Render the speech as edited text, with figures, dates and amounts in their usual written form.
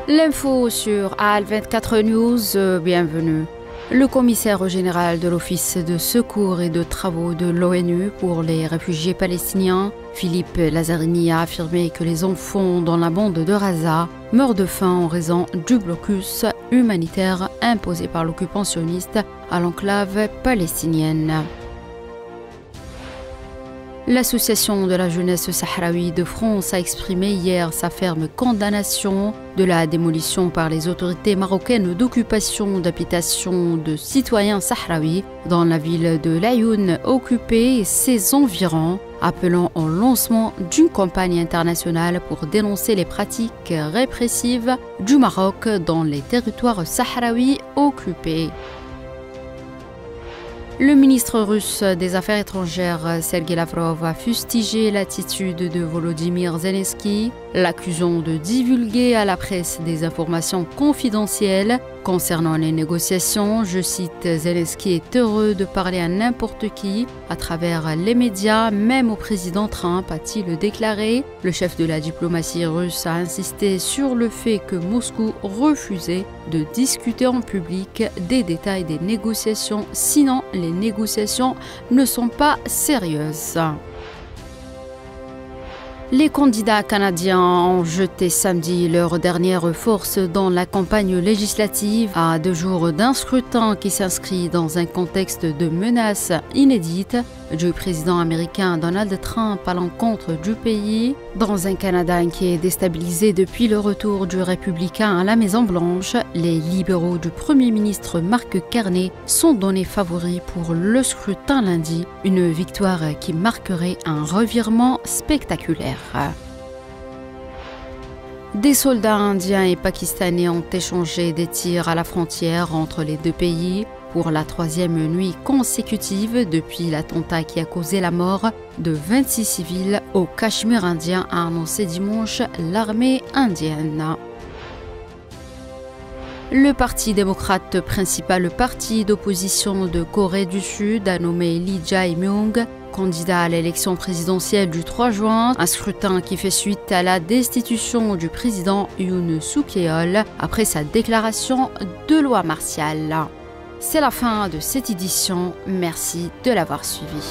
L'info sur AL24 News, bienvenue. Le commissaire général de l'Office de secours et de travaux de l'ONU pour les réfugiés palestiniens, Philippe Lazzarini, a affirmé que les enfants dans la bande de Gaza meurent de faim en raison du blocus humanitaire imposé par l'occupant sioniste à l'enclave palestinienne. L'Association de la jeunesse sahraoui de France a exprimé hier sa ferme condamnation de la démolition par les autorités marocaines d'occupation d'habitations de citoyens sahraouis dans la ville de Laayoune occupée et ses environs, appelant au lancement d'une campagne internationale pour dénoncer les pratiques répressives du Maroc dans les territoires sahraouis occupés. Le ministre russe des Affaires étrangères, Sergei Lavrov, a fustigé l'attitude de Volodymyr Zelensky, l'accusant de divulguer à la presse des informations confidentielles concernant les négociations. Je cite, « Zelensky est heureux de parler à n'importe qui à travers les médias, même au président Trump », a-t-il déclaré. Le chef de la diplomatie russe a insisté sur le fait que Moscou refusait de discuter en public des détails des négociations, sinon les négociations ne sont pas sérieuses. Les candidats canadiens ont jeté samedi leur dernière force dans la campagne législative à 2 jours d'un scrutin qui s'inscrit dans un contexte de menaces inédites du président américain Donald Trump à l'encontre du pays, dans un Canada qui est déstabilisé depuis le retour du républicain à la Maison-Blanche. Les libéraux du premier ministre Mark Carney sont donnés favoris pour le scrutin lundi, une victoire qui marquerait un revirement spectaculaire. Des soldats indiens et pakistanais ont échangé des tirs à la frontière entre les deux pays pour la 3e nuit consécutive depuis l'attentat qui a causé la mort de 26 civils au Cachemire indien, a annoncé dimanche l'armée indienne. Le Parti démocrate, principal parti d'opposition de Corée du Sud, a nommé Lee Jae-myung candidat à l'élection présidentielle du 3 juin, un scrutin qui fait suite à la destitution du président Yoon Suk-yeol après sa déclaration de loi martiale. C'est la fin de cette édition, merci de l'avoir suivi.